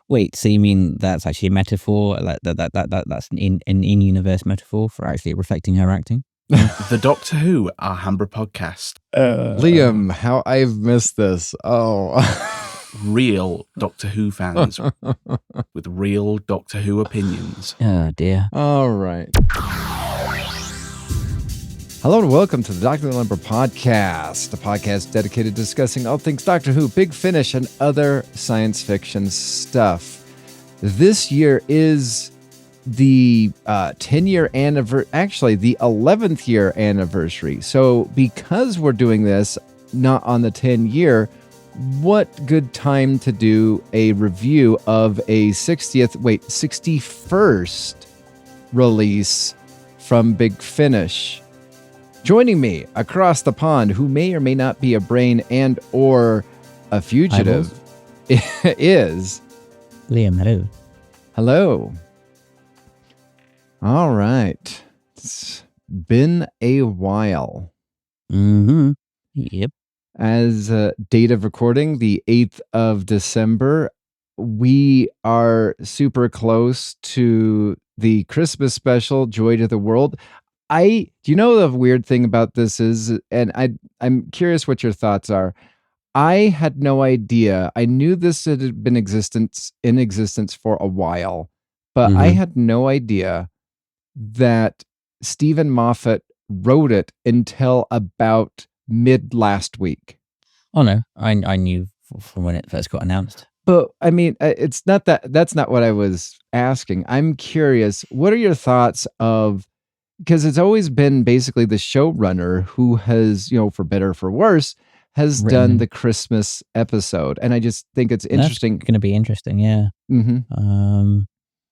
Wait, so you mean that's actually a metaphor? Like that's an in-universe metaphor for actually reflecting her acting? The Doctor Who Alhambra Podcast. Liam, how I've missed this. Oh. Real Doctor Who fans with real Doctor Who opinions. Oh, dear. All right. Hello and welcome to the Doctor Who Alhambra Podcast, a podcast dedicated to discussing all things Doctor Who, Big Finish, and other science fiction stuff. This year is the 10-year anniversary, actually the 11th year anniversary. So because we're doing this not on the 10-year, what good time to do a review of a 61st release from Big Finish. Joining me across the pond, who may or may not be a brain and or a fugitive, is Liam. Hello. Hello. All right. It's been a while. Mm-hmm. Yep. As date of recording, the 8th of December, we are super close to the Christmas special, Joy to the World. Do you know the weird thing about this is, and I'm curious what your thoughts are. I had no idea. I knew this had been in existence for a while, but I had no idea that Stephen Moffat wrote it until about mid last week. Oh no, I knew from when it first got announced. But I mean, it's not that's not what I was asking. I'm curious, what are your thoughts of, because it's always been basically the showrunner who has, for better or for worse, has done the Christmas episode, and I just think it's interesting. It's going to be interesting, yeah. Mm-hmm.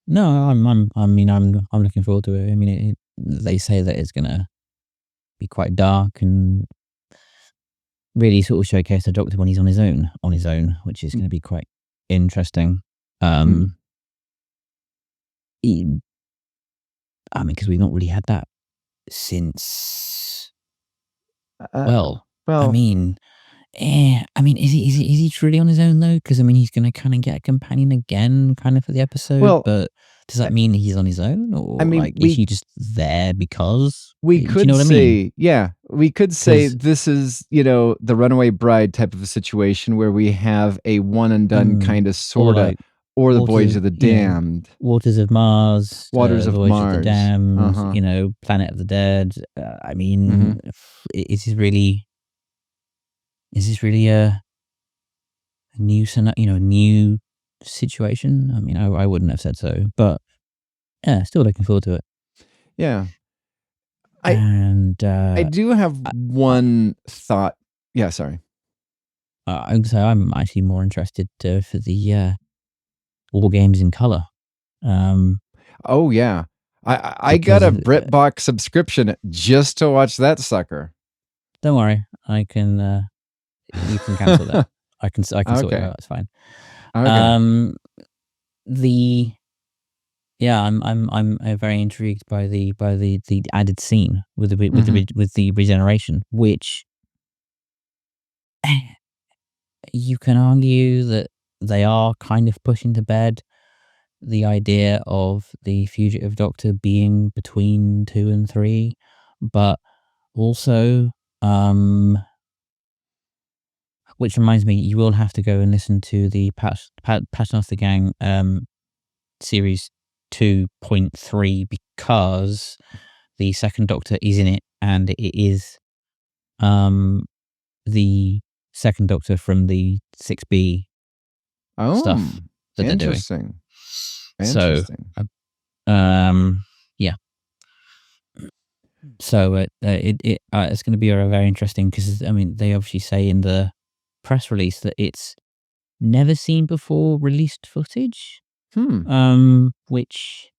No, I'm looking forward to it. I mean, they say that it's going to be quite dark and really sort of showcase the Doctor when he's on his own, which is going to be quite interesting. Because we've not really had that since. Is he truly on his own though? Because he's going to kind of get a companion again, kind of for the episode. But does that mean he's on his own, or is he just there because we could say? Yeah, we could say this is the Runaway Bride type of a situation where we have a one and done kind of sorta. Or the Voyage of the Damned. Waters of Mars. Waters of Voyage Mars. of the Damned, Planet of the Dead. Is this really a new new situation? I mean, I wouldn't have said so, but yeah, still looking forward to it. Yeah. I do have one thought. Yeah, sorry. I'm actually more interested for the War Games in color. Oh yeah, I got a BritBox subscription just to watch that sucker. Don't worry, I can. You can cancel that. I can sort it out. It's fine. Okay. I'm very intrigued by the added scene with the regeneration, which you can argue that they are kind of pushing to bed the idea of the fugitive Doctor being between 2 and 3, but also, which reminds me, you will have to go and listen to the Passion of the Gang series 2.3 because the second Doctor is in it, and it is the second Doctor from the 6B stuff that they're doing. Interesting. So, yeah. So it's going to be very interesting because they obviously say in the press release that it's never seen before released footage. Which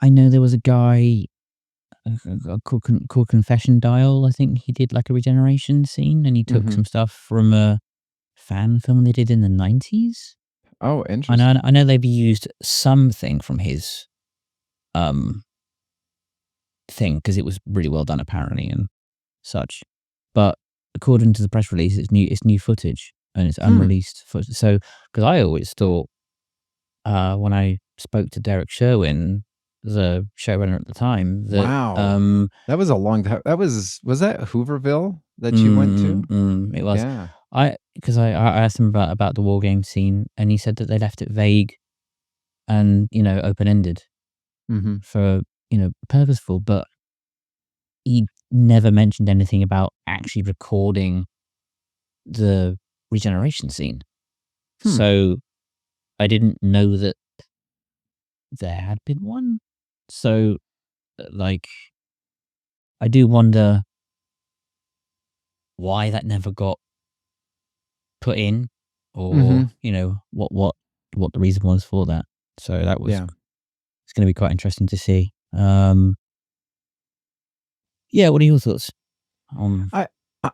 I know there was a guy called Confession Dial. I think he did like a regeneration scene, and he took some stuff from a fan film they did in the 90s. Oh, interesting. I know they've used something from his thing because it was really well done apparently and such. But according to the press release, it's new footage. and it's unreleased. So, because I always thought, when I spoke to Derek Sherwin, the showrunner at the time, that Wow. That was a long time. Was that Hooverville that you went to? It was. Yeah. Because I asked him about the war game scene, and he said that they left it vague and, open ended for, purposeful, but he never mentioned anything about actually recording the regeneration scene. So I didn't know that there had been one. So, like, I do wonder why that never got put in, or what the reason was for that. So that was it's going to be quite interesting to see. Yeah, what are your thoughts on?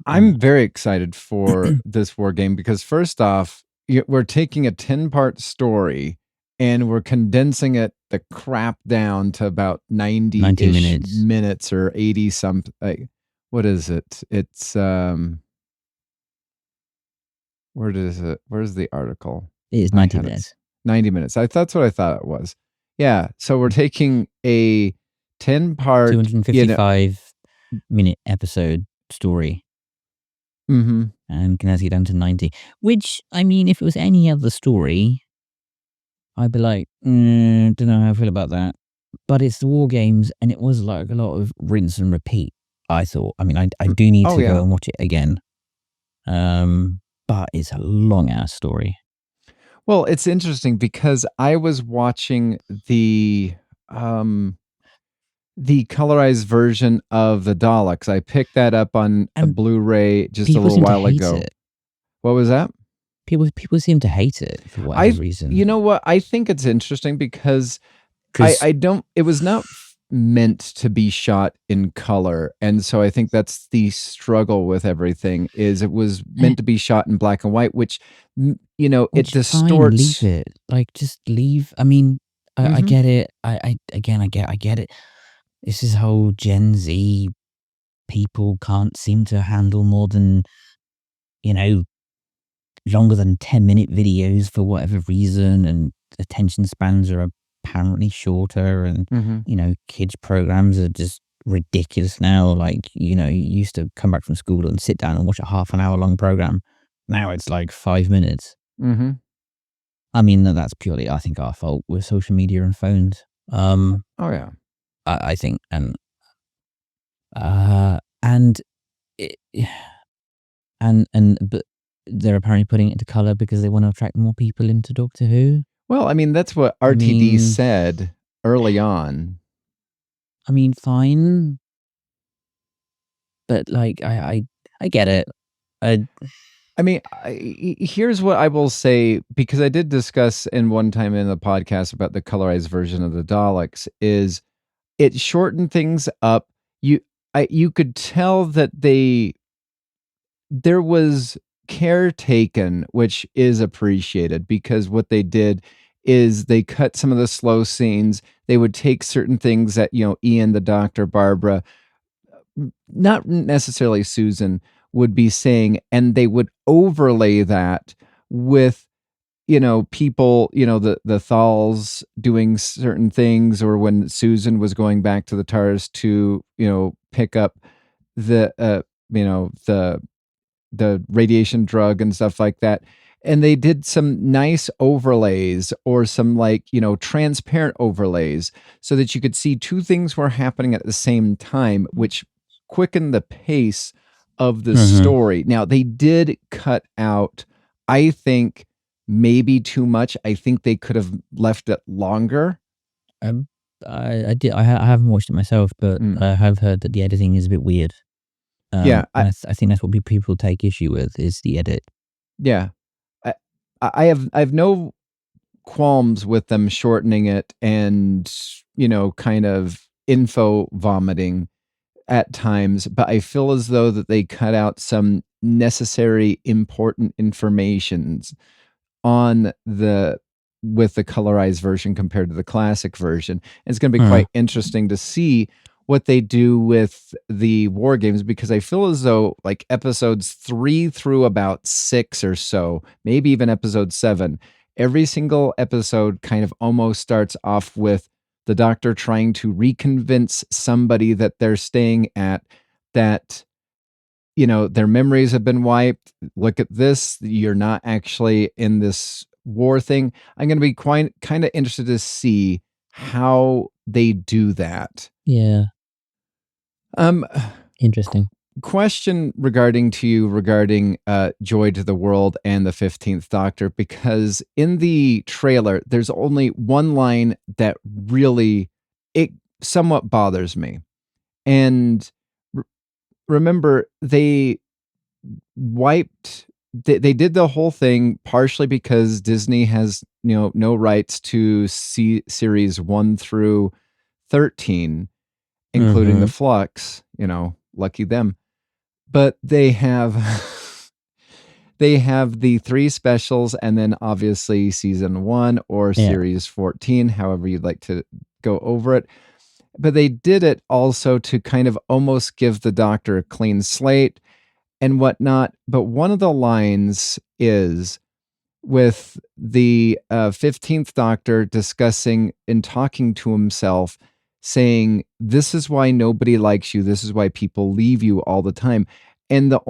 I'm very excited for this war game because first off, we're taking a 10-part story and we're condensing the crap down to about 90-ish minutes or 80 something. What is it? It's where is it? Where's the article? It is 90 minutes. 90 minutes. That's what I thought it was. Yeah. So we're taking a 10-part 255-minute episode story. And condensing it down to 90. Which, I mean, if it was any other story, I'd be like, don't know how I feel about that. But it's the war games, and it was like a lot of rinse and repeat, I thought. I mean, I do need to go and watch it again. But it's a long-ass story. Well, it's interesting because I was watching the colorized version of the Daleks. I picked that up on a Blu-ray just a little while ago. What was that? People seem to hate it for whatever reason. You know what? I think it's interesting because I don't. It was not meant to be shot in color, and so I think that's the struggle with everything. Is it was meant to be shot in black and white, which it distorts. Leave it. Like, just leave. I mean, I get it. I get it. It's this whole Gen Z people can't seem to handle more than, longer than 10-minute videos for whatever reason, and attention spans are apparently shorter, and, kids' programs are just ridiculous now. Like, you used to come back from school and sit down and watch a half an hour long program. Now it's like 5 minutes. I mean, that's purely, I think, our fault with social media and phones. I think, and but they're apparently putting it into color because they want to attract more people into Doctor Who. Well, I mean, that's what RTD said early on. I mean, fine, but like, I get it. I mean, here's what I will say, because I did discuss one time in the podcast about the colorized version of the Daleks, is it shortened things up. You could tell that there was care taken, which is appreciated, because what they did is they cut some of the slow scenes. They would take certain things that, Ian, the Doctor, Barbara, not necessarily Susan, would be saying, and they would overlay that with, people, the Thals doing certain things, or when Susan was going back to the TARDIS to, pick up the radiation drug and stuff like that. And they did some nice overlays, or some transparent overlays, so that you could see two things were happening at the same time, which quickened the pace of the story. Now, they did cut out, I think, maybe too much. I think they could have left it longer. I did. I haven't watched it myself, but I have heard that the editing is a bit weird. I think that's what people take issue with, is the edit. Yeah, I have no qualms with them shortening it and kind of info vomiting at times, but I feel as though that they cut out some necessary, important informations with the colorized version compared to the classic version. And it's going to be quite interesting to see what they do with the war games, because I feel as though like episodes 3 through about 6 or so, maybe even episode 7, every single episode kind of almost starts off with the Doctor trying to reconvince somebody that they're staying at that, you know, their memories have been wiped. Look at this. You're not actually in this war thing. I'm going to be quite kind of interested to see how they do that. Yeah. Interesting. Question regarding Joy to the World and the 15th Doctor, because in the trailer there's only one line that really it somewhat bothers me. And remember, they did the whole thing partially because Disney has, you know, no rights to series 1 through 13, including the Flux, you know, lucky them. But they have the 3 specials, and then obviously season 1 or series 14, however you'd like to go over it. But they did it also to kind of almost give the Doctor a clean slate and whatnot. But one of the lines is with the 15th Doctor discussing and talking to himself, saying, this is why nobody likes you. This is why people leave you all the time. And the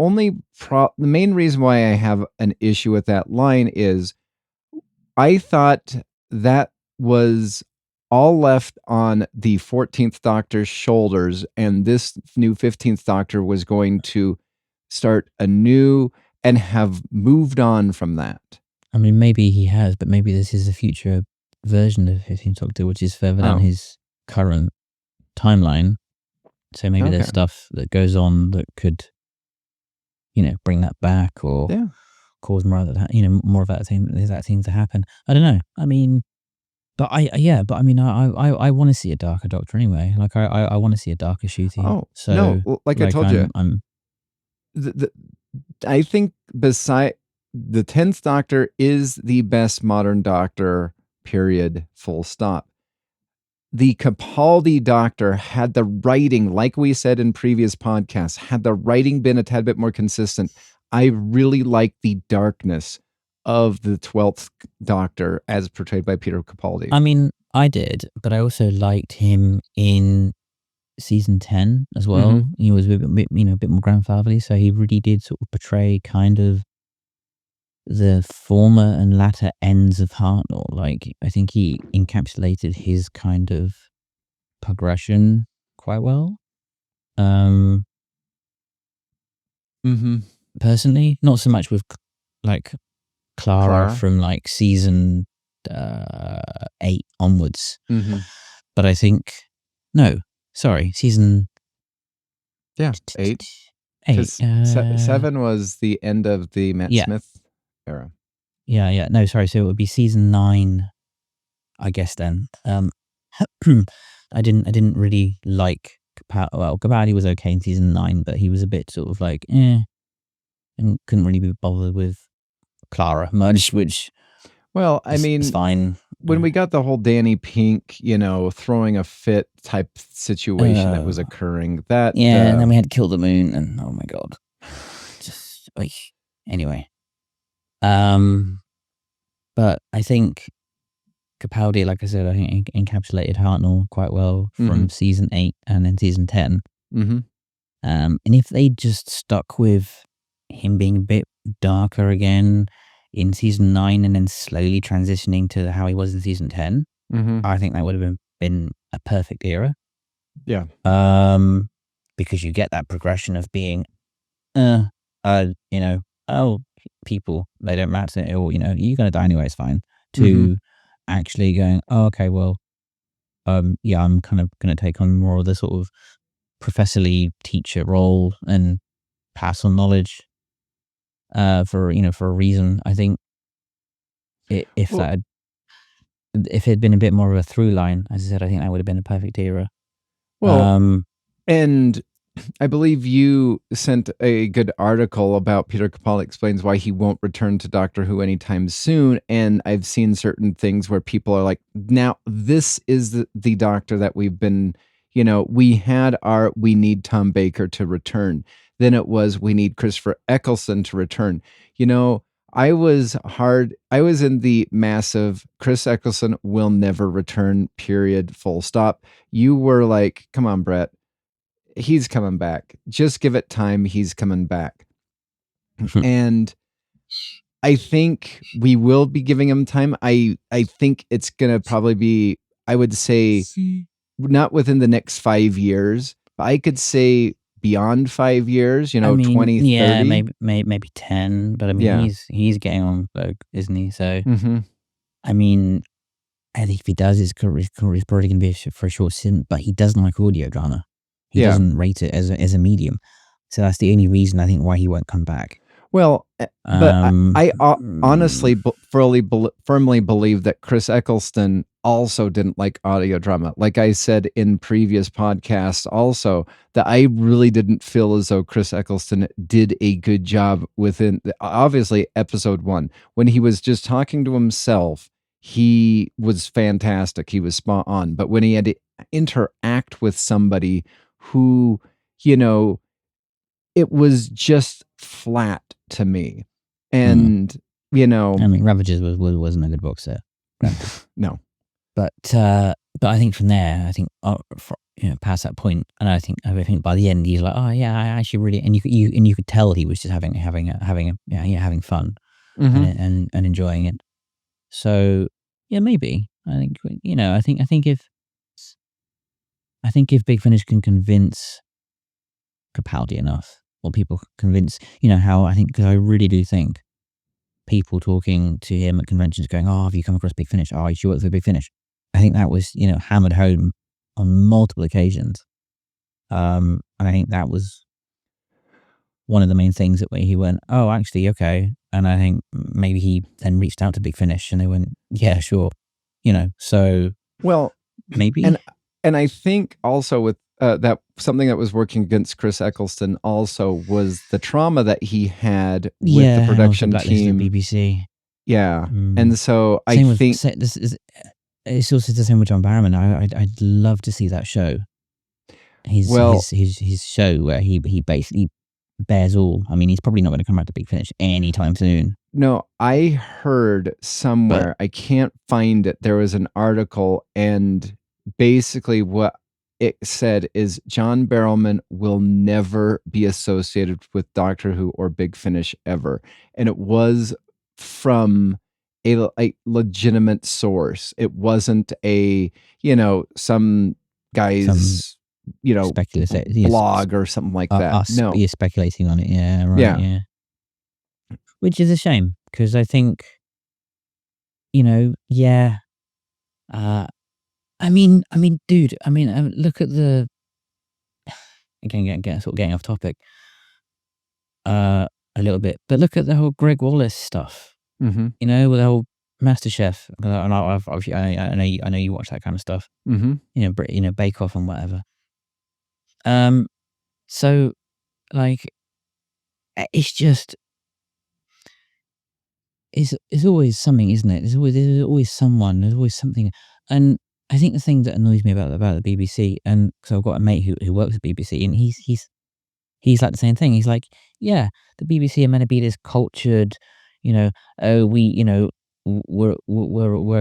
main reason why I have an issue with that line is I thought that was all left on the 14th Doctor's shoulders, and this new 15th Doctor was going to start anew and have moved on from that. I mean, maybe he has, but maybe this is a future version of 15th Doctor, which is further down his current timeline. So maybe there's stuff that goes on that could, you know, bring that back or cause more of that, you know, more of that thing to happen. I don't know. I mean, but I want to see a darker Doctor anyway. Like I want to see a darker Ncuti. Oh, so no, like I told you, I think beside the 10th Doctor is the best modern Doctor, period, full stop. The Capaldi Doctor, had the writing, like we said in previous podcasts, had the writing been a tad bit more consistent, I really like the darkness of the 12th Doctor as portrayed by Peter Capaldi. I mean, I did, but I also liked him in season 10 as well. He was a bit more grandfatherly, so he really did sort of portray kind of the former and latter ends of Hartnell. Like, I think he encapsulated his kind of progression quite well. Personally, not so much with like Clara from like season 8 onwards, but I think season 8. 7 was the end of the Matt Smith era. No, sorry. So it would be season 9, I guess. Then, I didn't really like Capaldi was okay in season 9, but he was a bit sort of like and couldn't really be bothered with Clara much, which is fine. When we got the whole Danny Pink, you know, throwing a fit type situation that was occurring, that and then we had Kill the Moon, and oh my god, just like anyway. But I think Capaldi, like I said, I think encapsulated Hartnell quite well from season 8 and then season 10. And if they just stuck with him being a bit darker again in season 9 and then slowly transitioning to how he was in season 10, I think that would have been a perfect era. Yeah. Because you get that progression of being, people, they don't matter, or, you know, you're going to die anyway, it's fine, to actually going, oh, okay, well, I'm kind of going to take on more of the sort of professorly teacher role and pass on knowledge for a reason. I think if it had been a bit more of a through line, as I said, I think that would have been a perfect era. Well, and I believe you sent a good article about Peter Capaldi explains why he won't return to Doctor Who anytime soon. And I've seen certain things where people are like, now this is the Doctor that we've been, we had we need Tom Baker to return. Then it was, we need Christopher Eccleston to return. I was in the massive Chris Eccleston will never return, period, full stop. You were like, come on, Brett, he's coming back. Just give it time. He's coming back. And I think we will be giving him time. I think it's going to probably be, I would say, not within the next 5 years. I could say beyond 5 years, 2030. Yeah, maybe 10. But I mean, he's getting on, isn't he? So, I mean, I think if he does, his career is probably going to be for a short stint. But he doesn't like audio drama. He doesn't rate it as a medium. So that's the only reason I think why he won't come back. Well, but I honestly firmly believe that Chris Eccleston also didn't like audio drama. Like I said in previous podcasts also, that I really didn't feel as though Chris Eccleston did a good job within, obviously, episode 1. When he was just talking to himself, he was fantastic. He was spot on. But when he had to interact with somebody who, it was just flat to me. And, I mean, Ravagers wasn't a good box set. No. But I think from there, I think past that point, and I think by the end he's like, oh yeah, I actually really, and you could tell he was just having fun and enjoying it. So yeah, maybe I think if Big Finish can convince Capaldi enough, or people convince, how I think, because I really do think people talking to him at conventions going, oh, have you come across Big Finish? Oh, you should work for Big Finish. I think that was, hammered home on multiple occasions. And I think that was one of the main things that he went, oh, actually, okay. And I think maybe he then reached out to Big Finish and they went, yeah, sure. So. Well, maybe. And I think also with that, something that was working against Chris Eccleston also was the trauma that he had with the production team. BBC. Yeah. And so I think this is, it's also the same with John Barrowman. I'd love to see that show. His show where he basically bears all. I mean, he's probably not going to come back to Big Finish anytime soon. No, I heard somewhere, I can't find it. There was an article, and basically what it said is John Barrowman will never be associated with Doctor Who or Big Finish ever. And it was from a legitimate source. It wasn't some guy's blog or something like that. No, you're speculating on it. Yeah, right. Yeah. Which is a shame, because I think, I mean, dude. I mean, look at the. Again, getting off topic. A little bit, but look at the whole Greg Wallace stuff. Mm-hmm. With the whole MasterChef. And I know you watch that kind of stuff. Mm-hmm. Bake Off and whatever. So, like, it's just. It's always something, isn't it? There's always someone. There's always something, and I think the thing that annoys me about the BBC, and because I've got a mate who works at BBC, and he's like the same thing. He's like, yeah, the BBC are meant to be this cultured, we're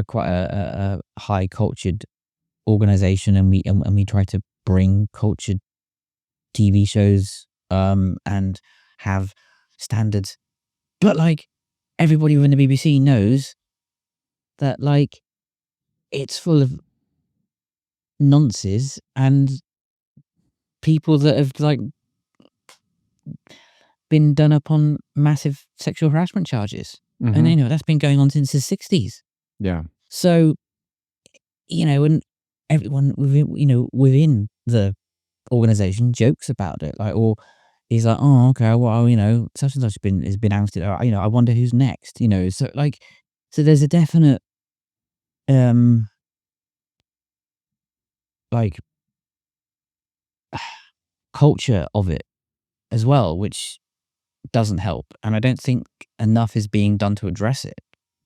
quite a high cultured organization, and we try to bring cultured TV shows and have standards, but like everybody within the BBC knows that like it's full of nonsense and people that have like been done up on massive sexual harassment charges. Mm-hmm. And that's been going on since the 60s. Yeah. So, and everyone within the organization jokes about it, like, or he's like, oh, okay, well, such and such has been ousted. Or, I wonder who's next. So like, so there's a definite, like, culture of it as well, which doesn't help, and I don't think enough is being done to address it.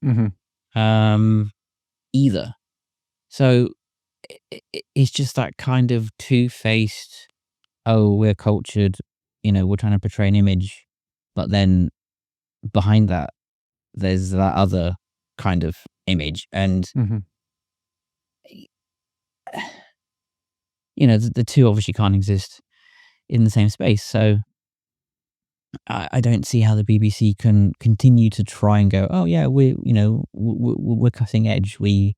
Mm-hmm. Either. So, it's just that kind of two-faced, oh, we're cultured, we're trying to portray an image, but then behind that, there's that other kind of image. And, Mhm. the two obviously can't exist in the same space. So I don't see how the BBC can continue to try and go, oh yeah, we're cutting edge. We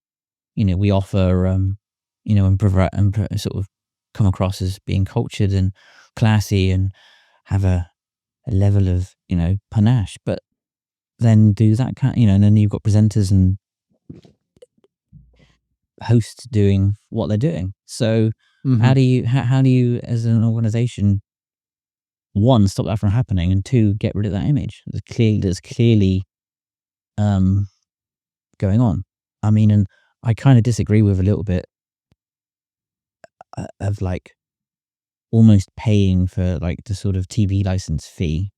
offer, and provide and sort of come across as being cultured and classy and have a level of, panache, but then do that kind, and then you've got presenters and hosts doing what they're doing. So how Mhm. do you, as an organization, one, stop that from happening, and two, get rid of that image that's clearly going on. I mean, and I kind of disagree with a little bit of like almost paying for like the sort of TV license fee,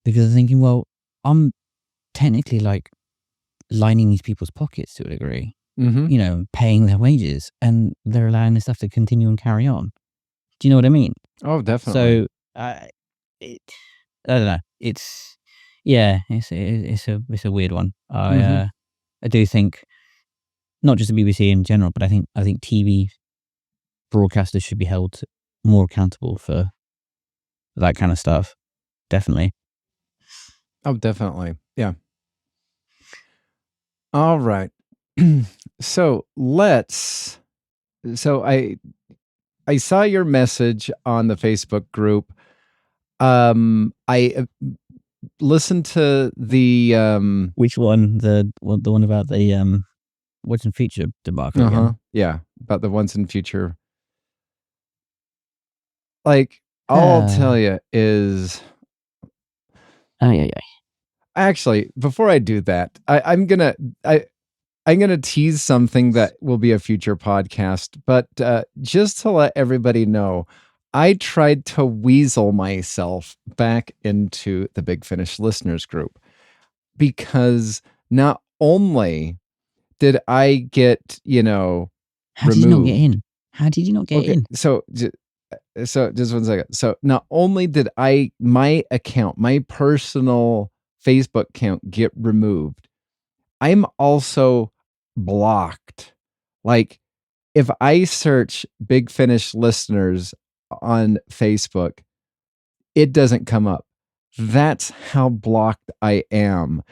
because I'm thinking, well, I'm technically like lining these people's pockets to a degree, Mhm. paying their wages, and they're allowing this stuff to continue and carry on. Do you know what I mean? Oh, definitely. So, it, I don't know. It's a weird one. Mhm. I do think not just the BBC in general, but I think TV broadcasters should be held more accountable for that kind of stuff. Definitely. Oh, definitely. Yeah. All right. So so I saw your message on the Facebook group. I listened to the Which one? The one about the what's in feature debacle uh-huh. again? Yeah, about the once in future. Like all I'll Uh, tell you is oh yeah, yeah. actually before I do that, I'm gonna tease something that will be a future podcast, but just to let everybody know, I tried to weasel myself back into the Big Finish listeners group because not only did I get, How did you not get removed. in? How did you not get Okay, in? so just 1 second. So not only did my account, my personal Facebook account get removed, I'm also blocked. Like if I search Big Finish listeners on Facebook, it doesn't come up. That's how blocked I am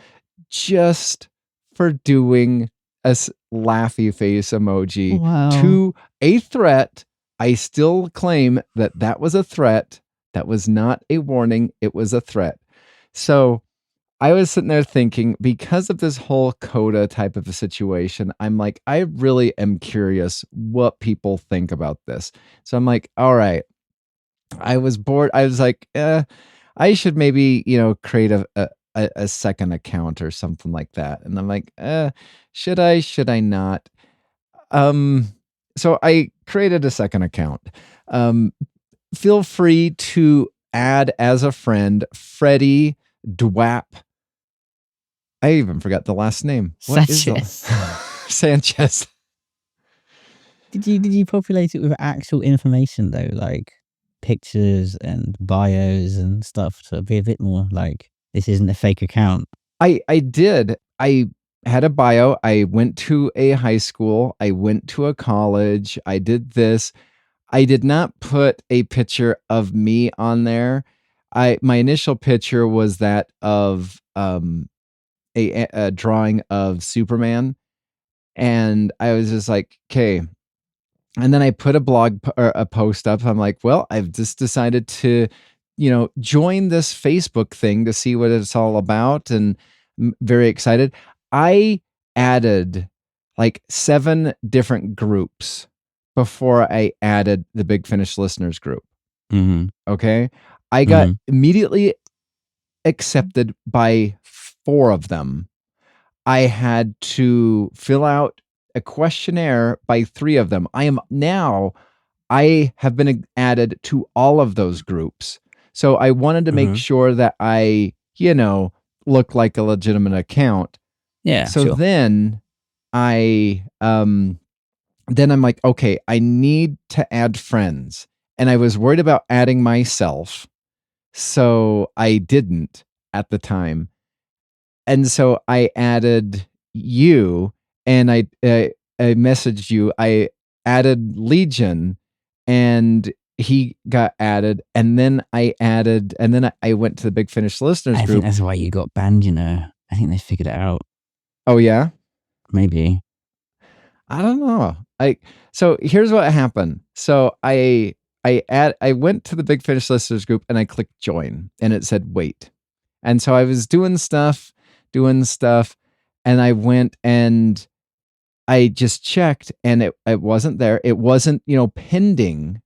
just for doing a laughy face emoji Wow. to a threat. I still claim that that was a threat. That was not a warning. It was a threat. So I was sitting there thinking, because of this whole Coda type of a situation, I'm like, I really am curious what people think about this. So I'm like, all right. I was bored. I was like, I should maybe, create a second account or something like that. And I'm like, should I? Should I not? Um, so I created a second account. Um, Feel free to add as a friend Freddie DWAP. I even forgot the last name. What is the Sanchez. Sanchez? Did you populate it with actual information though, like pictures and bios and stuff, to be a bit more like this isn't a fake account? I did. I had a bio. I went to a high school. I went to a college. I did this. I did not put a picture of me on there. My initial picture was that of a drawing of Superman, and I was just like, okay. And then I put a or a post up. I'm like, well, I've just decided to, join this Facebook thing to see what it's all about, and very excited. I added like 7 different groups before I added the Big Finish listeners group. Mm-hmm. Okay. I got Mm-hmm. immediately accepted by 4 of them. I had to fill out a questionnaire by 3 of them. I have been added to all of those groups. So I wanted to make Mm-hmm. sure that I, look like a legitimate account. Yeah, So sure. then I then I'm like, okay, I need to add friends. And I was worried about adding myself. So I didn't at the time. And so I added you, and I messaged you. I added Legion, and he got added. And then I went to the Big Finish listeners I think group. that's why you got banned, you know. I think they figured it out. Oh, yeah? Maybe. I don't know. So here's what happened. So I went to the Big Finish listeners group, and I clicked join, and it said wait. And so I was doing stuff, and I went and I just checked, and it wasn't there. It wasn't, pending,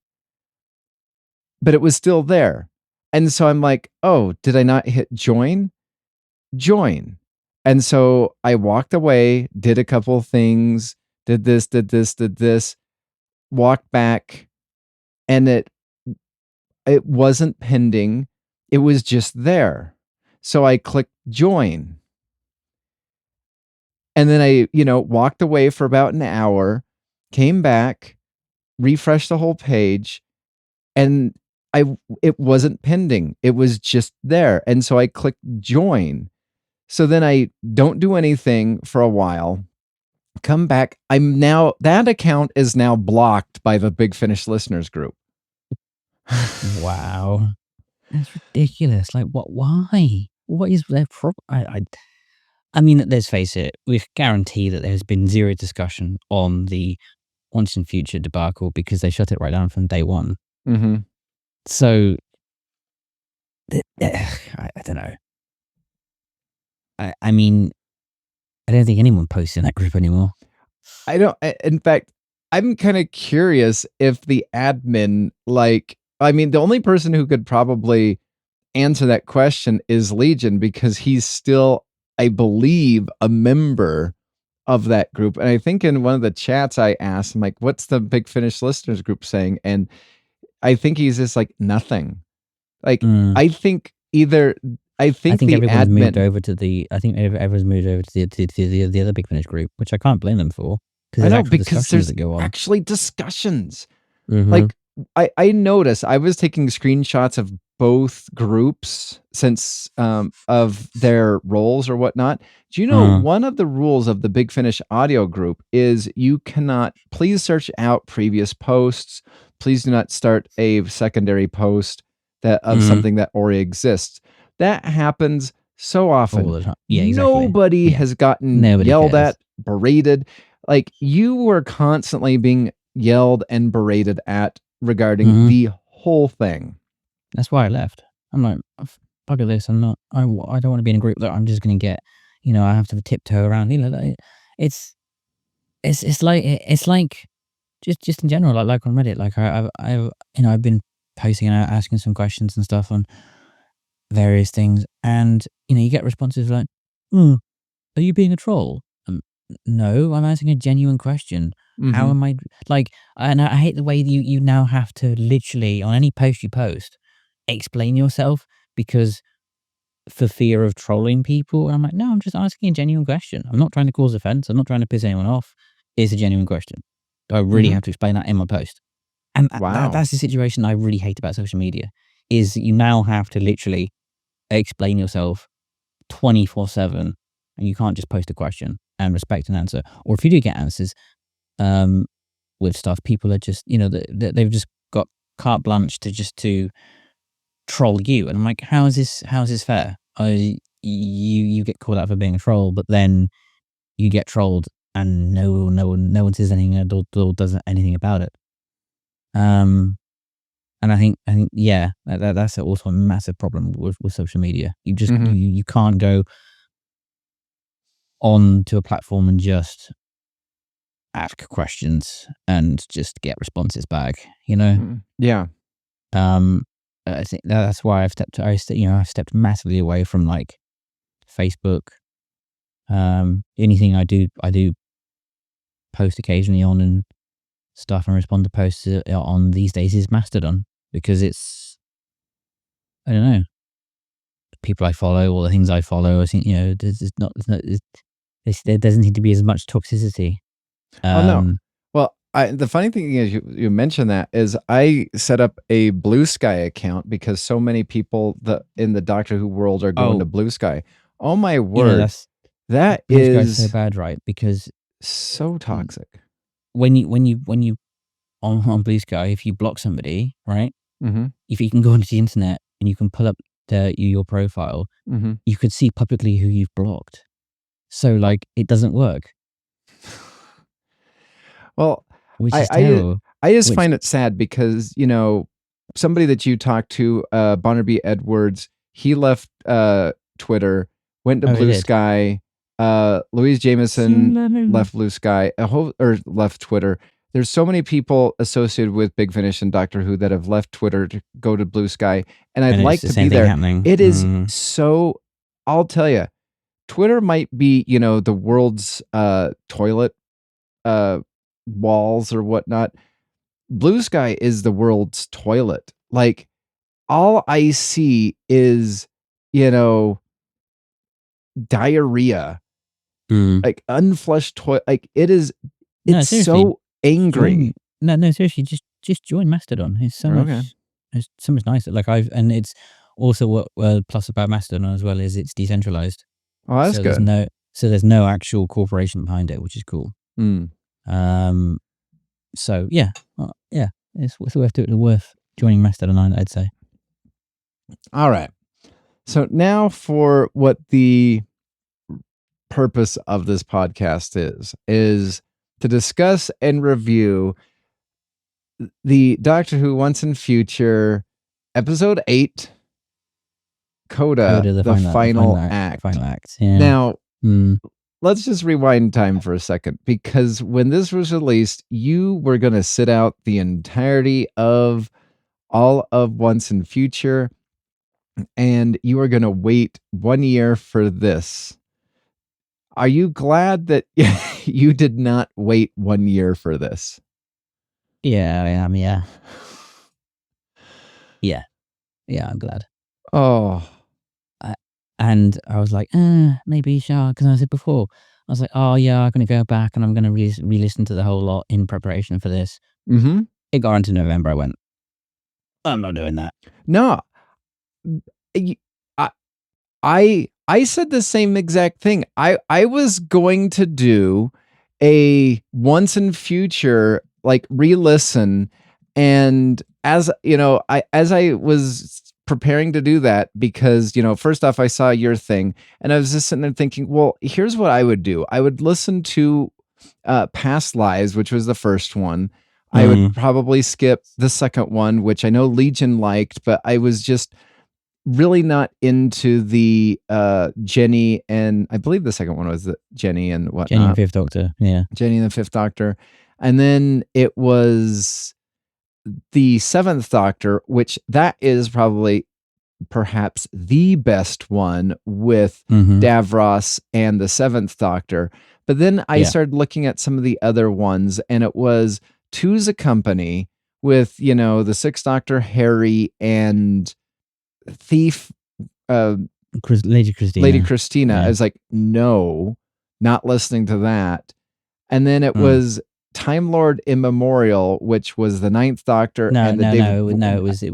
but it was still there. And so I'm like, oh, did I not hit join? Join. And so I walked away, did a couple of things, did this, walked back, and it wasn't pending. It was just there. So I clicked join. And then I, walked away for about an hour, came back, refreshed the whole page, and it wasn't pending. It was just there. And so I clicked join. So then I don't do anything for a while, come back. That account is now blocked by the Big Finish listeners group. Wow. That's ridiculous. Like, why? What is their problem? I mean, let's face it, we guarantee that there's been zero discussion on the Once and Future debacle because they shut it right down from day one. Mm-hmm. So, I don't know. I mean, I don't think anyone posts in that group anymore. I don't. In fact, I'm kind of curious if the admin, the only person who could probably answer that question is Legion, because he's still, I believe, a member of that group. And I think in one of the chats I asked him, like, what's the Big Finish listeners group saying? And I think he's just like, nothing. Like, I think the everyone's admin moved over to the. I think everyone's moved over to the other Big Finish group, which I can't blame them for. I know, because there's actually discussions. Mm-hmm. Like, I noticed I was taking screenshots of both groups since of their roles or whatnot. Do you know one of the rules of the Big Finish audio group is you cannot, please search out previous posts. Please do not start a secondary post of something that already exists. That happens so often. All the time. Yeah, exactly. Nobody has gotten yelled at, berated. Like, you were constantly being yelled and berated at regarding the whole thing. That's why I left. I'm like, bugger this. I don't want to be in a group that I'm just going to get, I have to tiptoe around. It's like just in general, like on Reddit, like I've been posting and asking some questions and stuff on various things, and you get responses like, "Are you being a troll?" No, I'm asking a genuine question. Mm-hmm. How am I and I hate the way you now have to literally on any post you post explain yourself because for fear of trolling people. And I'm like, no, I'm just asking a genuine question. I'm not trying to cause offense. I'm not trying to piss anyone off. It's a genuine question. Do I really have to explain that in my post? And that's the situation I really hate about social media, is you now have to literally explain yourself 24/7, and you can't just post a question and respect an answer. Or if you do get answers with stuff, people are just, they've just got carte blanche to troll you. And I'm like, how is this fair? You get called out for being a troll, but then you get trolled and no one says anything or does anything about it. And I think yeah, that's also a massive problem with social media. You just you can't go on to a platform and just ask questions and just get responses back. Yeah. I think that's why I've stepped massively away from like Facebook. Anything I do post occasionally on and stuff and respond to posts on these days is Mastodon, because it's, I don't know, people I follow or the things I follow. I think there doesn't need to be as much toxicity. No. Well, The funny thing is, you mentioned that is I set up a Blue Sky account because so many people in the Doctor Who world are going to Blue Sky. Oh my word, that Blue Sky's is so bad, right? Because so toxic. when you on Blue Sky, if you block somebody, right? Mm-hmm. If you can go onto the internet and you can pull up your profile, Mm-hmm. you could see publicly who you've blocked. So like it doesn't work. Well, which is terrible. I just find it sad because, you know, somebody that you talked to, Barnaby Edwards, he left Twitter, went to Blue Sky. Louise Jameson left Blue Sky, left Twitter. There's so many people associated with Big Finish and Doctor Who that have left Twitter to go to Blue Sky, and I'd like to be there. Happening. It is so. I'll tell you, Twitter might be, you know, the world's toilet walls or whatnot. Blue Sky is the world's toilet. Like, all I see is, you know, diarrhea, like unflushed toilet. Like it's so angry. Seriously, just join Mastodon. It's so much. It's so much nicer. Like and it's also what plus about Mastodon as well is it's decentralized. Oh, that's good. There's no actual corporation behind it, which is cool. So yeah, it's worth joining Mastodon, I'd say. All right. So now for what the purpose of this podcast is to discuss and review the Doctor Who Once and Future episode 8, Coda, the final act. Final act. Yeah. Now, let's just rewind time for a second, because when this was released, you were going to sit out the entirety of all of Once and Future, and you are going to wait 1 year for this. Are you glad that you did not wait 1 year for this? Yeah, I am. Yeah. I'm glad. Oh. And I was like, maybe, sure. Because I said before, I was like, oh, yeah, I'm going to go back and I'm going to re-listen to the whole lot in preparation for this. Mm-hmm. It got into November. I went, I'm not doing that. No. I said the same exact thing. I was going to do a Once and Future, like, re-listen. And as you know, as I was preparing to do that, because, you know, first off, I saw your thing and I was just sitting there thinking, well, here's what I would do. I would listen to Past Lives, which was the first one. I would probably skip the second one, which I know Legion liked, but I was just really not into the Jenny, and I believe the second one was the Jenny and whatnot. Jenny and the Fifth Doctor. Yeah. Jenny and the Fifth Doctor. And then it was the Seventh Doctor, which that is probably perhaps the best one with Davros and the Seventh Doctor. But then I started looking at some of the other ones, and it was Two's a Company with, you know, the Sixth Doctor, Harry, and Thief, Lady Christina. I was like, no, not listening to that. And then it was Time Lord Immemorial, which was the Ninth Doctor. It was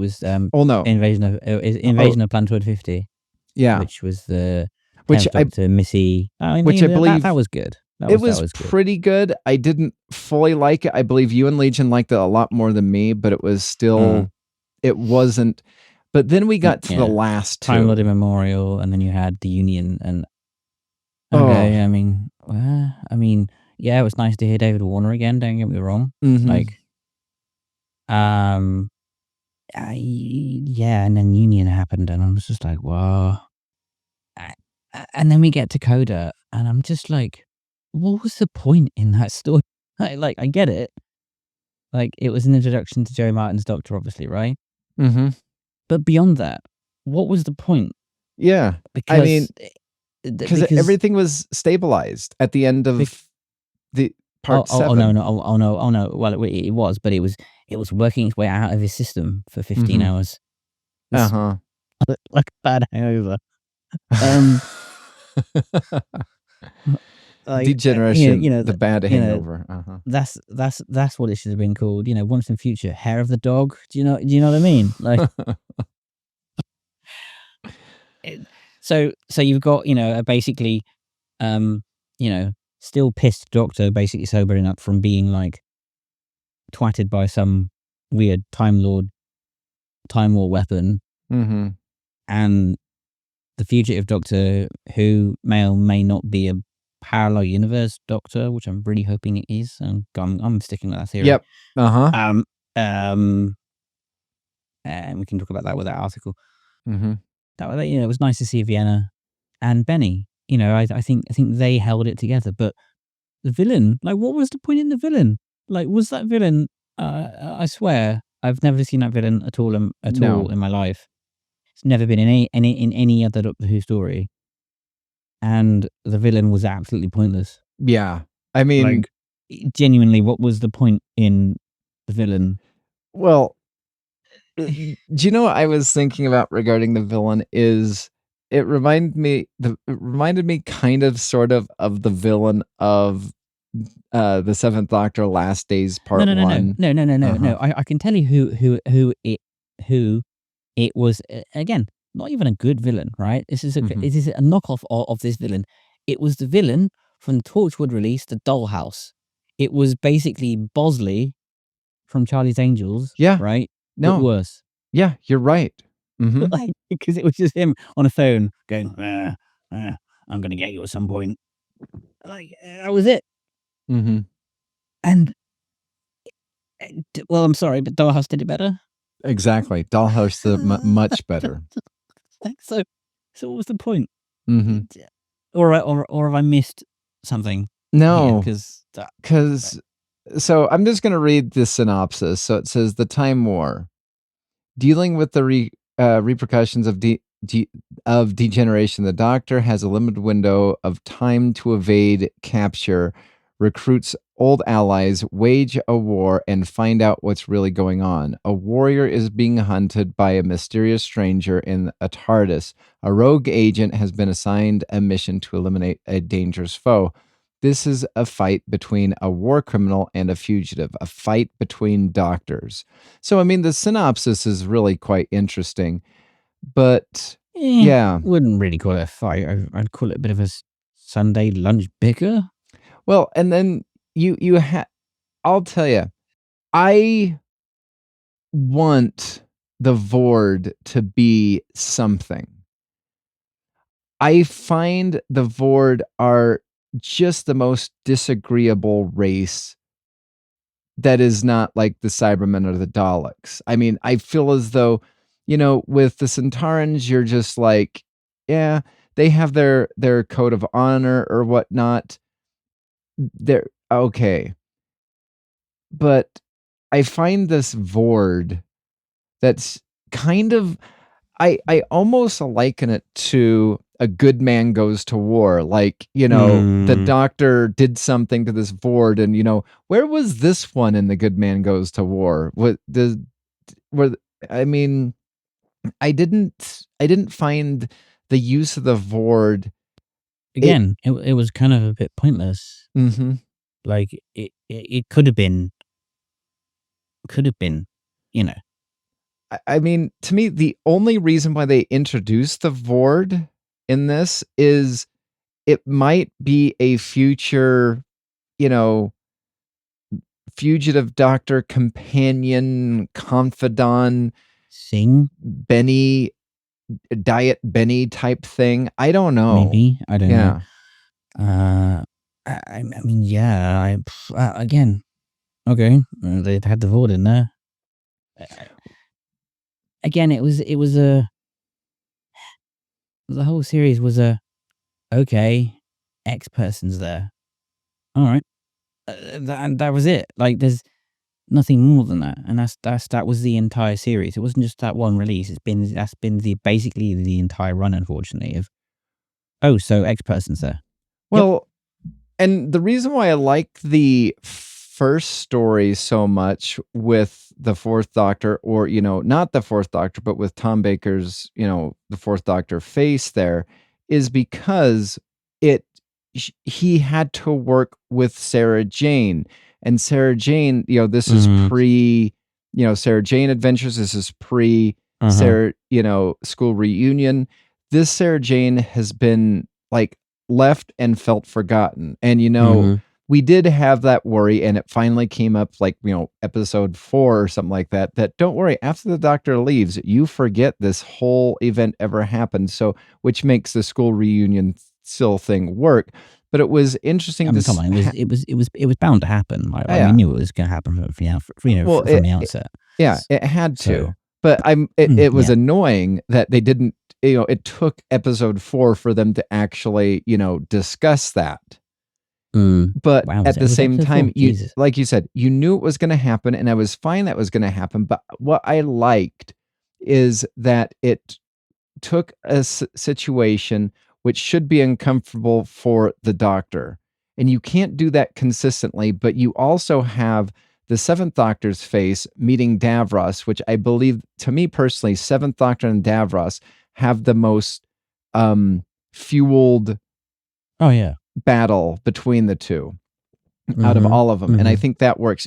Invasion of Planetoid 50. Yeah, which was the Doctor, Missy. I believe that was good. It was pretty good. I didn't fully like it. I believe you and Legion liked it a lot more than me, but it was still, it wasn't. But then we got to the last two. Time Lord Immemorial, and then you had the Union, and okay, I mean, yeah, it was nice to hear David Warner again. Don't get me wrong. Like, and then Union happened, and I was just like, whoa. And then we get to Coda, and I'm just like, what was the point in that story? Like, I get it. Like, it was an introduction to Joe Martin's Doctor, obviously, right? But beyond that, what was the point? Yeah, because, I mean, because everything was stabilized at the end of the part 7. Oh no. Well, it was, but it was working its way out of his system for 15 hours. Like a bad hangover. like Degeneration, you know, the bad you know, hangover. Uh-huh. that's what it should have been called. Once in future, hair of the dog. Do you know what I mean? Like, so you've got a basically, still pissed doctor, basically sobering up from being like twatted by some weird time war weapon, Mm-hmm. and the fugitive Doctor, who may or may not be a parallel universe Doctor, which I'm really hoping it is. I'm sticking with that theory. Yep. Uh-huh. And we can talk about that with that article. Mm-hmm. It was nice to see Vienna and Benny. I think they held it together. But the villain, like, what was the point in the villain? Like, was that villain? I swear, I've never seen that villain at all in my life. It's never been in any other Doctor Who story, and the villain was absolutely pointless. Yeah, I mean, like, genuinely, what was the point in the villain? Well, do you know what I was thinking about regarding the villain? Is it reminded me kind of sort of the villain of the Seventh Doctor Last Days Part 1. No. I can tell you who it was. Again, not even a good villain, right? This is a knockoff of this villain. It was the villain from the Torchwood release, The Dollhouse. It was basically Bosley from Charlie's Angels. Yeah. Right? No. But worse. Yeah, you're right. Mm-hmm. Because it was just him on a phone going, I'm going to get you at some point. That was it. Mm-hmm. And, well, I'm sorry, but Dollhouse did it better. Exactly. Dollhouse did much better. So what was the point? Mm-hmm. Or have I missed something? No, because so I'm just going to read the synopsis. So it says, the Time War, dealing with the repercussions of degeneration. The Doctor has a limited window of time to evade capture, recruits old allies, wage a war, and find out what's really going on. A warrior is being hunted by a mysterious stranger in a TARDIS. A rogue agent has been assigned a mission to eliminate a dangerous foe. This is a fight between a war criminal and a fugitive, a fight between doctors. So, I mean, the synopsis is really quite interesting, but yeah. Wouldn't really call it a fight. I'd call it a bit of a Sunday lunch bicker. Well, and then I'll tell you, I want the Vord to be something. I find the Vord are just the most disagreeable race that is not like the Cybermen or the Daleks. I mean, I feel as though, with the Centaurans, you're just like, yeah, they have their code of honor or whatnot. They're okay. But I find this Vord that's kind of, I almost liken it to A Good Man Goes to War. Like, the Doctor did something to this Vord, and, where was this one in The Good Man Goes to War? I didn't find the use of the Vord. Again, it was kind of a bit pointless. Mm-hmm. Like, it could have been, I mean, to me, the only reason why they introduced the Vord in this is it might be a future, fugitive Doctor companion, confidant, Diet Benny type thing. I don't know. Maybe. I don't know. I mean, yeah. Again, okay. They had the Vord in there. Again, the whole series was okay, X person's there. All right. That was it. Like, there's nothing more than that. And that was the entire series. It wasn't just that one release. That's been basically the entire run, unfortunately, of, so X person's there. Well, and the reason why I like the first story so much with the Fourth Doctor, or, not the Fourth Doctor, but with Tom Baker's, the Fourth Doctor face there, is because it he had to work with Sarah Jane, and Sarah Jane, this is pre, Sarah Jane Adventures. This is pre Sarah, school reunion. This Sarah Jane has been like left and felt forgotten. And, we did have that worry, and it finally came up like, episode 4 or something like that, that don't worry, after the Doctor leaves, you forget this whole event ever happened. So, which makes the school reunion still thing work. But it was interesting to come on, it was bound to happen. We knew it was going to happen from the outset. Yeah, it had to. But it was annoying that they didn't, it took episode 4 for them to actually, discuss that. But at the same time, like you said, you knew it was going to happen, and I was fine that was going to happen. But what I liked is that it took a situation which should be uncomfortable for the Doctor. And you can't do that consistently, but you also have the Seventh Doctor's face meeting Davros, which I believe, to me personally, Seventh Doctor and Davros have the most fueled battle between the two out of all of them. And I think that works.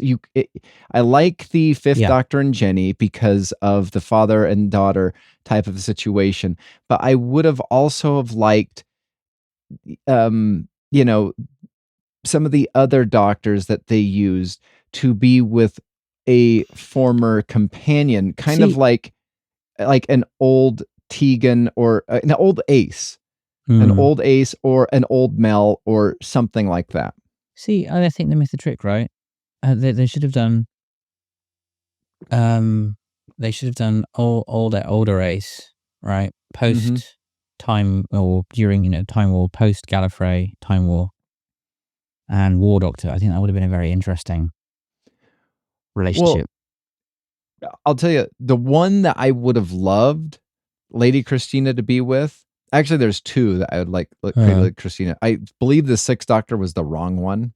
I like the Fifth Doctor and Jenny because of the father and daughter type of situation, but I would have also have liked some of the other Doctors that they used to be with a former companion, kind of like an old Tegan or an old Ace. An old Ace or an old Mel or something like that. See, I think they missed the trick, right? They should have done. They should have done older Ace, right? Post Time or during Time War, post Gallifrey, Time War, and War Doctor. I think that would have been a very interesting relationship. Well, I'll tell you, the one that I would have loved Lady Christina to be with. Actually, there's 2 that I would like Christina. I believe the Sixth Doctor was the wrong one.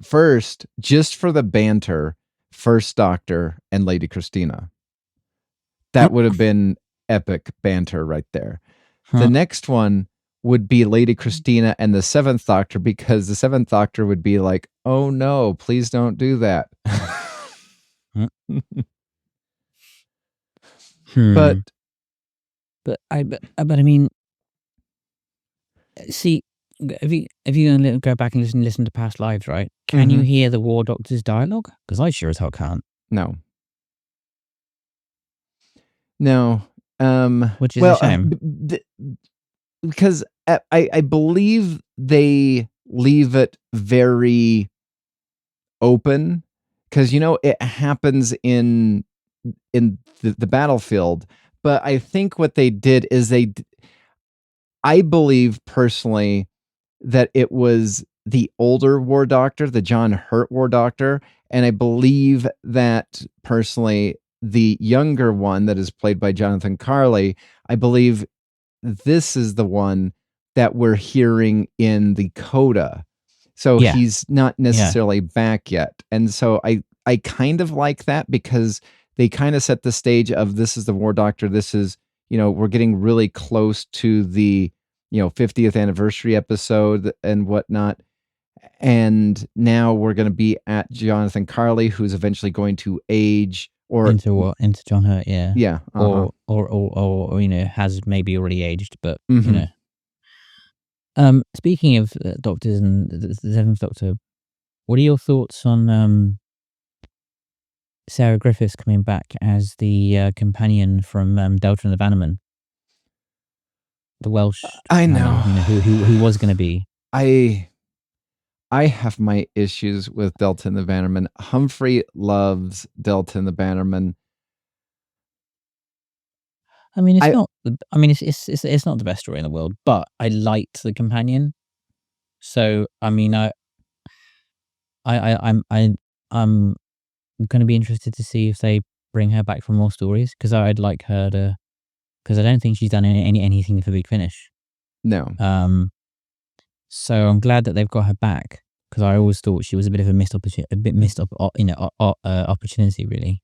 First, just for the banter, First Doctor and Lady Christina. That would have been epic banter right there. The next one would be Lady Christina and the Seventh Doctor, because the Seventh Doctor would be like, "Oh no, please don't do that." But I mean, see, if you're going to go back and listen to past lives, right? Can you hear the War Doctor's dialogue? Because I sure as hell can't. No. Which is a shame. Because I believe they leave it very open, because it happens in the battlefield. But I think what they did is I believe personally that it was the older War Doctor, the John Hurt War Doctor. And I believe that personally, the younger one that is played by Jonathan Carley, I believe this is the one that we're hearing in the Coda. So he's not necessarily back yet. And so I kind of like that, because they kind of set the stage of, this is the War Doctor. This is, we're getting really close to the, 50th anniversary episode and whatnot. And now we're going to be at Jonathan Carley, who's eventually going to age into what? Into John Hurt, yeah. Yeah. Or has maybe already aged, but, speaking of doctors and the Seventh Doctor, what are your thoughts on Sarah Griffiths coming back as the companion from Delta and the Bannerman? The Welsh. I know. Who was going to be. I have my issues with Delta and the Bannerman. Humphrey loves Delta and the Bannerman. I mean, it's not. I mean, it's not the best story in the world, but I liked the companion. So I mean, I'm going to be interested to see if they bring her back for more stories, because I'd like her to. Because I don't think she's done anything for Big Finish. No. So I'm glad that they've got her back, because I always thought she was a bit of a missed opportunity, really.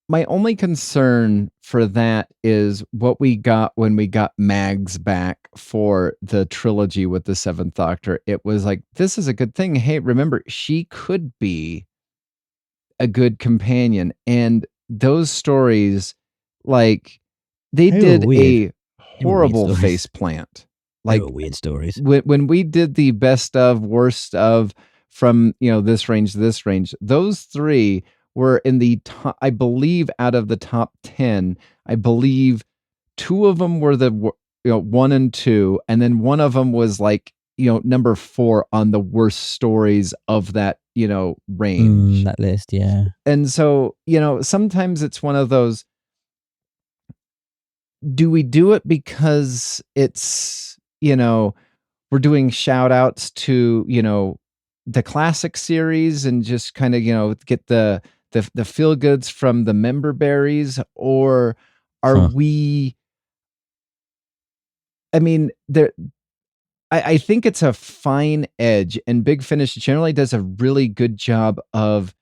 My only concern for that is what we got when we got Mags back for the trilogy with the Seventh Doctor. It was like, this is a good thing. Hey, remember, she could be a good companion. And those stories, like, they They were did weird. a They were weird horrible stories. face plant. They Like, were weird stories. when we did the best of, worst of, from, this range to this range, those three were in the top, I believe, out of the top 10. I believe two of them were the 1 and 2, and then one of them was like number 4 on the worst stories of that range. That list, yeah. And so sometimes it's one of those, do we do it because it's we're doing shout outs to the classic series and just kind of get the feel goods from the member berries, or are we, I mean, I think it's a fine edge, and Big Finish generally does a really good job of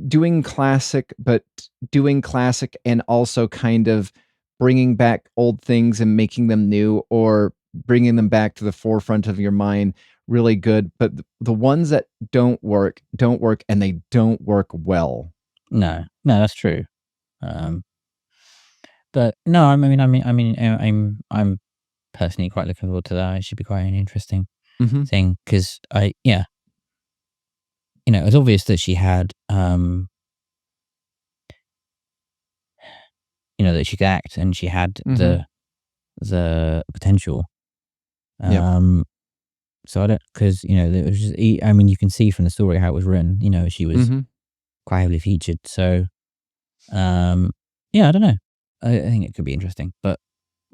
doing classic, but doing classic and also kind of bringing back old things and making them new, or bringing them back to the forefront of your mind really good. But the ones that don't work, and they don't work well. No, that's true. But no, I'm personally quite looking forward to that. It should be quite an interesting thing, because it's obvious that she had, that she could act and she had the potential. So I don't, because it was just, you can see from the story how it was written. She was quite heavily featured. So, I don't know. I think it could be interesting, but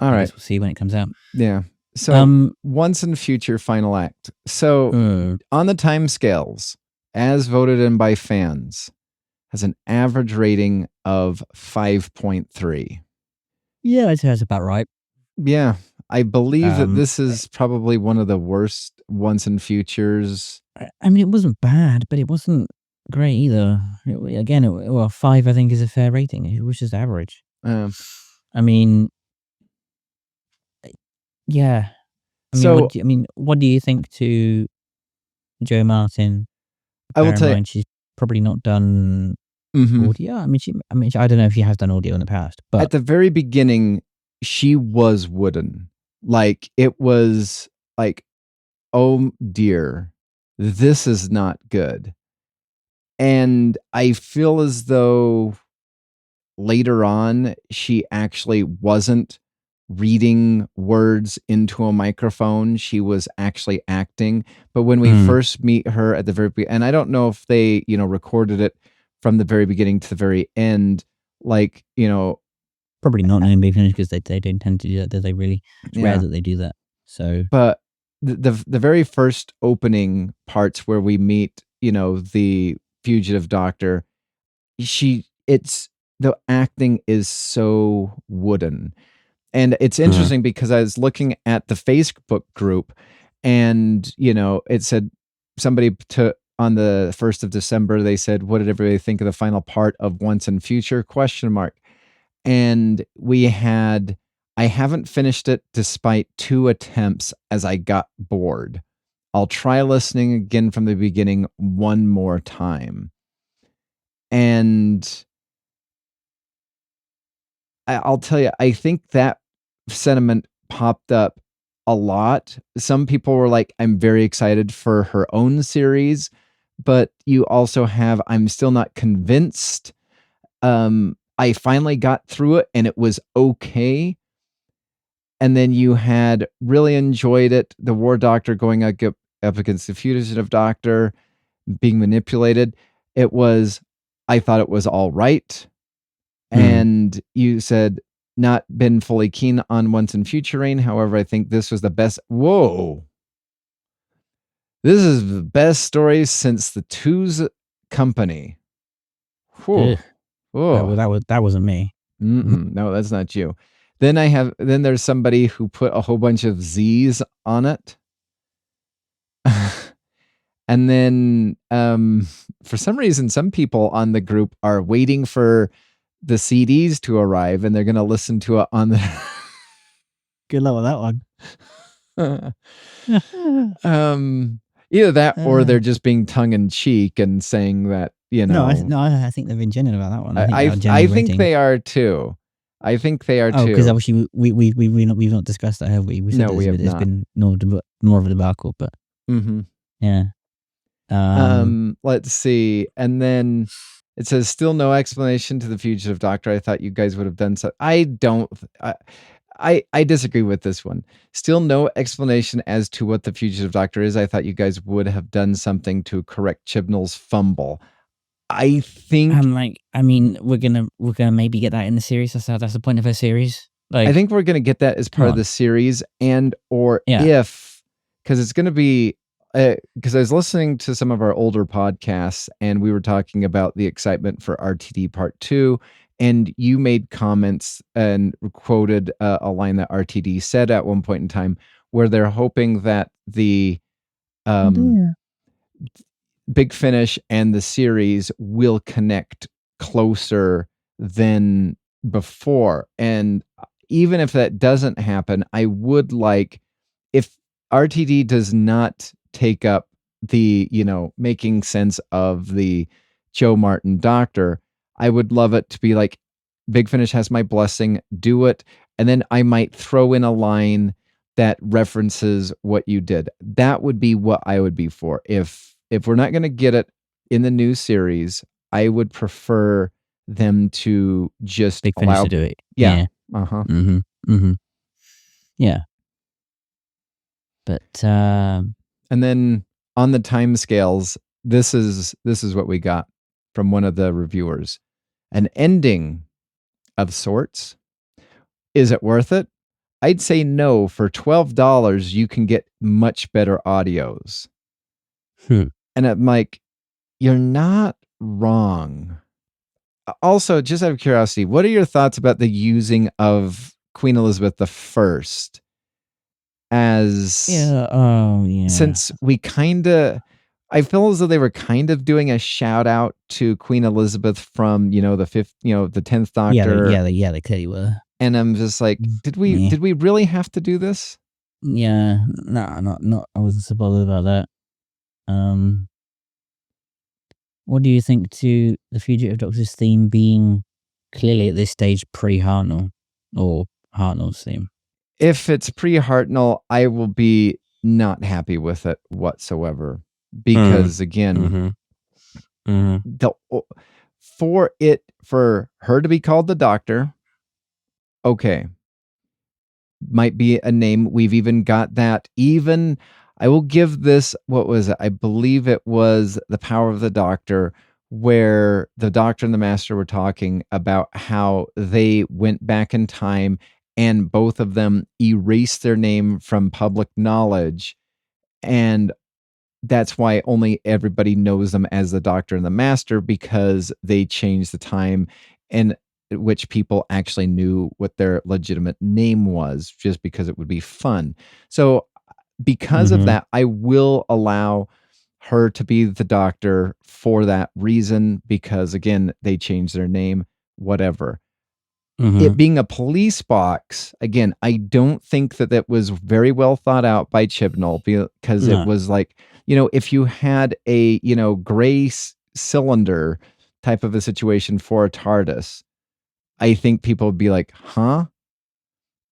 all right, we'll see when it comes out. Yeah. So Once and Future Final Act. So on the timescales, as voted in by fans, has an average rating of 5.3. Yeah, I'd say that's about right. Yeah. I believe that this is probably one of the worst Once and Futures. I mean, it wasn't bad, but it wasn't great either. 5 I think is a fair rating. It was just average. I mean, yeah. What do you think to Jo Martin? I will tell you, she's probably not done audio. I don't know if she has done audio in the past, but at the very beginning, she was wooden. Like, it was like, oh dear, this is not good. And I feel as though later on, she actually wasn't reading words into a microphone. She was actually acting. But when we first meet her at the very beginning, and I don't know if they, recorded it from the very beginning to the very end, like, probably not in Big Finish, because they don't tend to do that, do they really? It's rare that they do that. So, but the very first opening parts where we meet, the fugitive doctor, the acting is so wooden. And it's interesting because I was looking at the Facebook group, and it said somebody on the 1st of December, they said, what did everybody think of the final part of Once and Future ? And I haven't finished it despite 2 attempts, as I got bored. I'll try listening again from the beginning one more time. And I'll tell you, I think that sentiment popped up a lot. Some people were like, I'm very excited for her own series, but you also have, I'm still not convinced. I finally got through it and it was okay. And then you had really enjoyed it. The War Doctor going up against the Fugitive Doctor, being manipulated. I thought it was all right. And you said, not been fully keen on Once and Future Reign. However, I think this was the best. Whoa. This is the best story since the Two's Company. Whew. That wasn't me. No, that's not you. Then there's somebody who put a whole bunch of Z's on it. And then for some reason, some people on the group are waiting for the CDs to arrive, and they're going to listen to it on the. Good luck with that one. Either that or they're just being tongue in cheek and saying that, No, I think they're being genuine about that one. I think they are too. I think they are too. Because obviously we've not discussed that, have we? We said we have it's not. been more of a debacle, but yeah. Let's see. And then it says, still no explanation to the fugitive doctor. I thought you guys would have done so. I disagree with this one. Still no explanation as to what the fugitive doctor is. I thought you guys would have done something to correct Chibnall's fumble. I think we're gonna maybe get that in the series. That's the point of her series. I think we're gonna get that as part of the series, and if because it's gonna be because I was listening to some of our older podcasts and we were talking about the excitement for RTD Part 2, and you made comments and quoted a line that RTD said at one point in time where they're hoping that the Big Finish and the series will connect closer than before. And even if that doesn't happen, I would like, if RTD does not take up the, making sense of the Joe Martin Doctor, I would love it to be like, Big Finish has my blessing, do it. And then I might throw in a line that references what you did. That would be what I would be for. If we're not going to get it in the new series, I would prefer them to just Big Finish to do it. Yeah. Yeah. But and then on the timescales, this is what we got from one of the reviewers. An ending of sorts. Is it worth it? I'd say no. For $12, you can get much better audios. And I'm like, you're not wrong. Also, just out of curiosity, what are your thoughts about the using of Queen Elizabeth I as since we I feel as though they were kind of doing a shout out to Queen Elizabeth from, the 10th Doctor. They clearly were. And I'm just like, did we really have to do this? Yeah, no, not. I wasn't so bothered about that. What do you think to the Fugitive Doctor's theme being clearly at this stage pre-Hartnell or Hartnell's theme? If it's pre-Hartnell, I will be not happy with it whatsoever. Because again, for her to be called the Doctor, okay, might be a name. We've even got that. Even I will give this. What was it? I believe it was The Power of the Doctor, where the Doctor and the Master were talking about how they went back in time and both of them erased their name from public knowledge, and that's why only everybody knows them as the Doctor and the Master, because they changed the time in which people actually knew what their legitimate name was, just because it would be fun. So because of that, I will allow her to be the Doctor for that reason, because again, they changed their name, whatever. It being a police box, again, I don't think that was very well thought out by Chibnall, because it was like, if you had a, gray cylinder type of a situation for a TARDIS, I think people would be like, huh?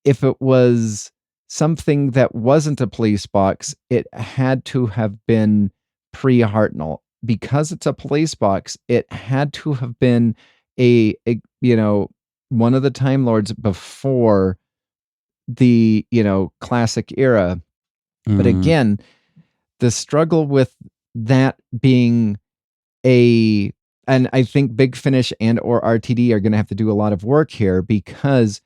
If it was something that wasn't a police box, it had to have been pre-Hartnell. Because it's a police box, it had to have been a one of the Time Lords before the, classic era. But again, the struggle with that being and I think Big Finish and or RTD are going to have to do a lot of work here, because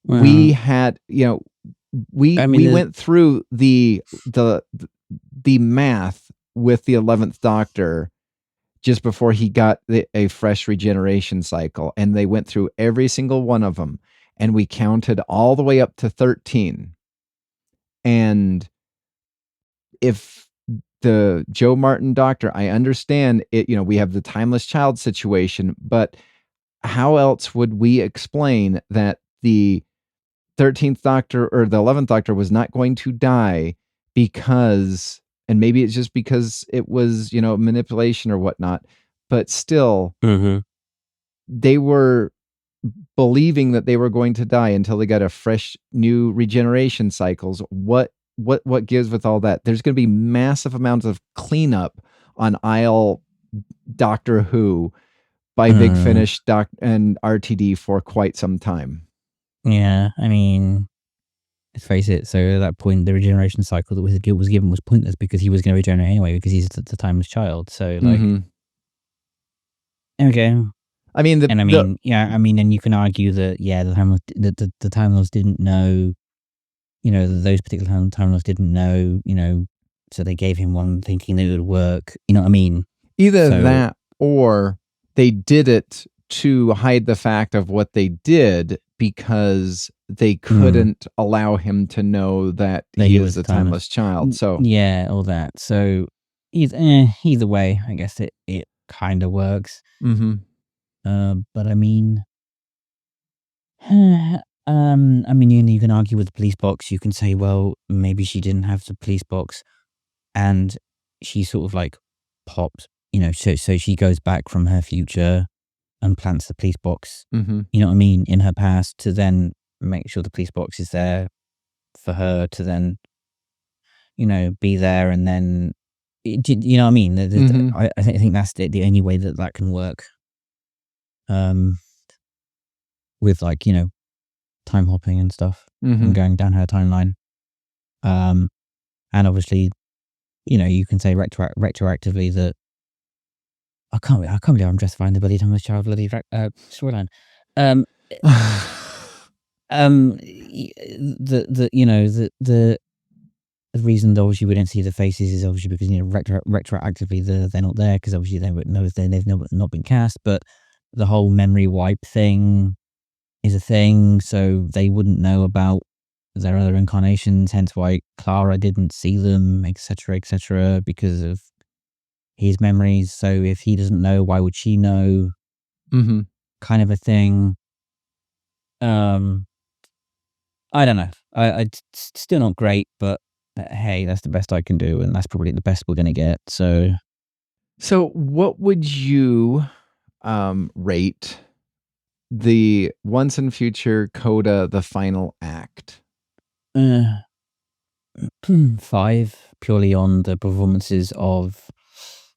we had, we went through the math with the 11th Doctor just before he got a fresh regeneration cycle, and they went through every single one of them, and we counted all the way up to 13. And if the Joe Martin Doctor, I understand it, we have the timeless child situation, but how else would we explain that the 13th Doctor or the 11th Doctor was not going to die because, and maybe it's just because it was, manipulation or whatnot, but still, they were believing that they were going to die until they got a fresh new regeneration cycles. What gives with all that? There's going to be massive amounts of cleanup on aisle Doctor Who by Big Finish and RTD for quite some time. Yeah, I mean, let's face it. So at that point, the regeneration cycle that was given was pointless because he was going to regenerate anyway because he's the timeless child. So like, okay. I mean, and you can argue that the Time Lords didn't know, those particular Time Lords didn't know, so they gave him one thinking that it would work. You know what I mean? Either that or they did it to hide the fact of what they did because they couldn't allow him to know that he was a timeless child. So yeah, all that. So either way, I guess it kind of works. But I mean, you can argue with the police box. You can say, well, maybe she didn't have the police box, and she sort of like pops, so she goes back from her future and plants the police box, you know what I mean, in her past to then make sure the police box is there for her to then, be there, and then, you know what I mean? I think that's the only way that can work. With like, time hopping and stuff and going down her timeline. And obviously, you can say retroactively that I can't believe I'm justifying the bloody timeless child bloody storyline. The reason obviously we don't see the faces is obviously because retroactively they're not there because obviously they've not been cast, but the whole memory wipe thing is a thing, so they wouldn't know about their other incarnations, hence why Clara didn't see them, etc., because of his memories. So if he doesn't know, why would she know? Kind of a thing. I don't know. It's still not great, but hey, that's the best I can do, and that's probably the best we're going to get. So what would you rate the Once and Future Coda-The Final Act? 5, purely on the performances of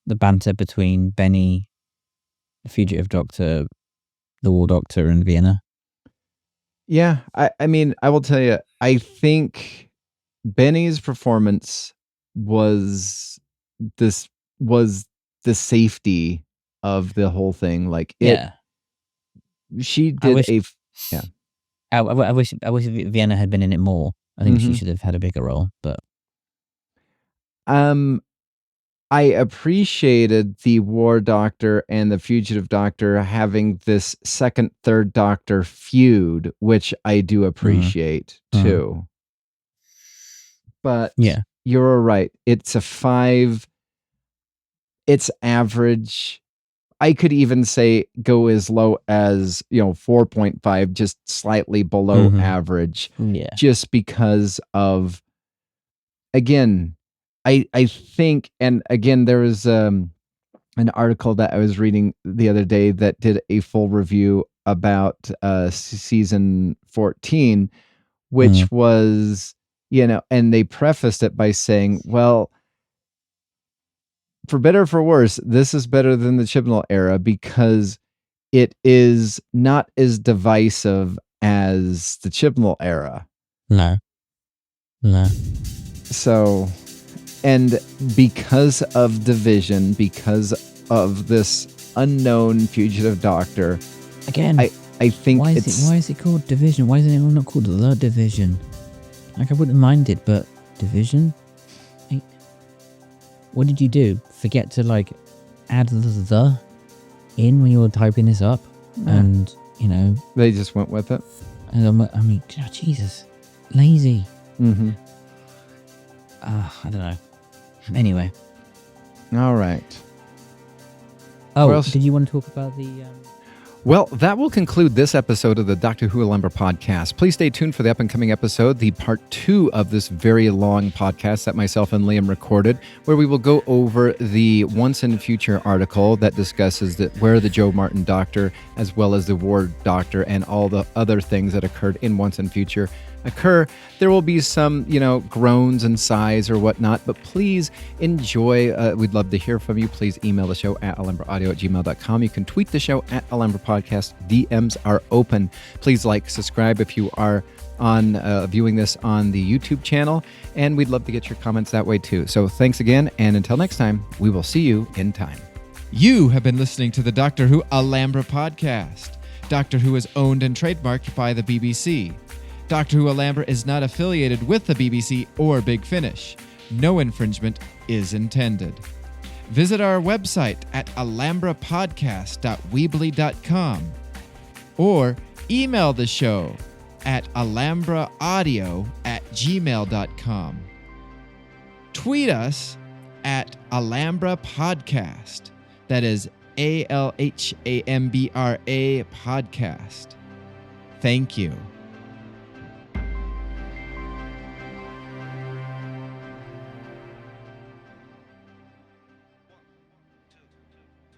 the banter between Benny, the Fugitive Doctor, the War Doctor, and Vienna. Yeah, I mean, I will tell you, I think Benny's performance was the safety of the whole thing. Like, she did I wish Vienna had been in it more. I think she should have had a bigger role, but I appreciated the War Doctor and the Fugitive Doctor having this second, third Doctor feud, which I do appreciate too. But you're right. It's a 5. It's average. I could even say go as low as 4.5, just slightly below average. Yeah. Just because of, again, I think, and again, there was an article that I was reading the other day that did a full review about season 14, which was, and they prefaced it by saying, well, for better or for worse, this is better than the Chibnall era because it is not as divisive as the Chibnall era. No. So, and because of division, because of this unknown Fugitive Doctor, again, I think why is it called Division? Why isn't it not called The Division? Like, I wouldn't mind it, but Division? What did you do? Forget to add the in when you were typing this up, and they just went with it. And I mean, Jesus, lazy. Mm-hmm. I don't know. Anyway, All right. Oh, What else? did you want to talk about the... Well, that will conclude this episode of the Doctor Who Alhambra Podcast. Please stay tuned for the up-and-coming episode, the part 2 of this very long podcast that myself and Liam recorded, where we will go over the Once and Future article that discusses where the Joe Martin Doctor, as well as the Ward Doctor, and all the other things that occurred in Once and Future occur. There will be some, groans and sighs or whatnot, but please enjoy. We'd love to hear from you. Please email the show at alhambraaudio@gmail.com. You can tweet the show at Alhambra Podcast. DMs are open. Please subscribe if you are on viewing this on the YouTube channel, and we'd love to get your comments that way too. So thanks again, and until next time, we will see you in time. You have been listening to the Doctor Who Alhambra Podcast. Doctor Who is owned and trademarked by the BBC. Doctor Who Alhambra is not affiliated with the BBC or Big Finish. No infringement is intended. Visit our website at alhambrapodcast.weebly.com or email the show at alhambraaudio@gmail.com. Tweet us at Alhambra Podcast. That is ALHAMBRA Podcast. Thank you.